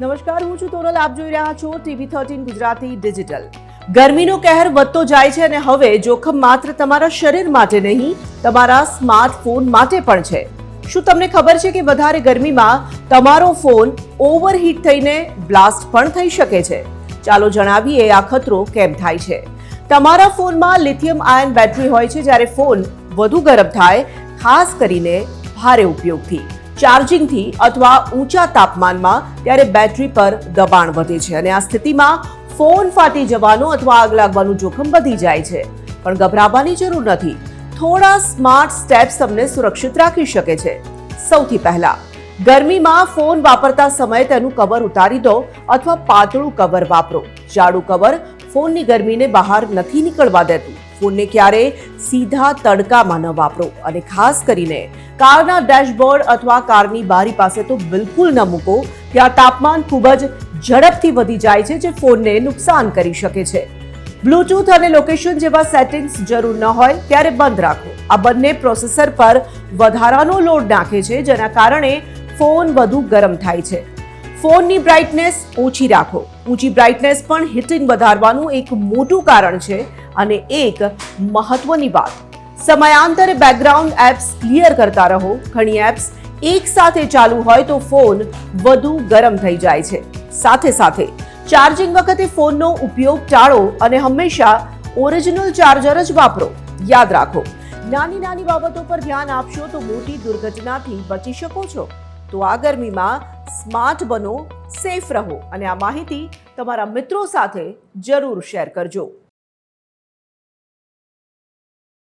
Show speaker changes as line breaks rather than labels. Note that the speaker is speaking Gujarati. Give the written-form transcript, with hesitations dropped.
નમસ્કાર, હું છું તોરલ. આપ જોઈ રહ્યા છો TV13 ગુજરાતી ડિજિટલ. ગરમીનો કહેર વધતો જાય છે અને હવે જોખમ માત્ર તમારા શરીર માટે નહીં, તમારા સ્માર્ટફોન માટે પણ છે. શું તમને ખબર છે કે વધારે ગરમીમાં તમારો ફોન ઓવરહીટ થઈને બ્લાસ્ટ પણ થઈ શકે છે? ચાલો જણાવીએ આ ખતરો કેમ થાય છે. તમારા ફોનમાં લિથિયમ આયન બેટરી હોય છે. જ્યારે ફોન વધુ ગરમ થાય, ખાસ કરીને ભારે ઉપયોગથી, ચાર્જિંગથી અથવા ઊંચા તાપમાનમાં, ત્યારે બેટરી પર દબાણ વધે છે અને આ સ્થિતિમાં ફોન ફાટી જવાનો અથવા આગ લાગવાનું જોખમ વધી જાય છે. પણ ગભરાવાની જરૂર નથી. થોડા સ્માર્ટ સ્ટેપ્સ તમને સુરક્ષિત રાખી શકે છે. સૌથી પહેલા, ગરમીમાં ફોન વાપરતા સમયે તેનું કવર ઉતારી દો અથવા પાતળું કવર વાપરો. જાડું કવર ફોનની ગરમીને બહાર નથી નીકળવા દેતું. ફોનને ક્યારેય સીધા તડકામાં ન વાપરો અને ખાસ કરીને કારના ડેશબોર્ડ અથવા કારની બારી પાસે તો બિલકુલ ન મૂકો. ત્યાં તાપમાન ખૂબ જ ઝડપથી વધી જાય છે, જે ફોનને નુકસાન કરી શકે છે. બ્લૂટૂથ અને લોકેશન જેવા સેટિંગ્સ જરૂર ન હોય ત્યારે બંધ રાખો. આ બંને પ્રોસેસર પર વધારાનો લોડ નાખે છે, જેના કારણે ફોન વધુ ગરમ થાય છે. ફોનની બ્રાઇટનેસ ઓછી રાખો. ઊંચી બ્રાઇટનેસ પણ હીટિંગ વધારવાનું એક મોટું કારણ છે. અને એક મહત્વની વાત, સમયાંતરે બેકગ્રાઉન્ડ એપ્સ ક્લિયર કરતા રહો. ઘણી એપ્સ એક સાથે ચાલુ હોય તો ફોન વધુ ગરમ થઈ જાય છે. સાથે સાથે ચાર્જિંગ વખતે ફોનનો ઉપયોગ ટાળો અને હંમેશા ઓરિજિનલ ચાર્જર જ વાપરો. યાદ રાખો, નાની નાની બાબતો પર ધ્યાન આપશો તો મોટી દુર્ઘટનાથી બચી શકો છો. તો આ ગરમીમાં સ્માર્ટ બનો, સેફ રહો અને આ માહિતી તમારા મિત્રો સાથે જરૂર શેર કરજો.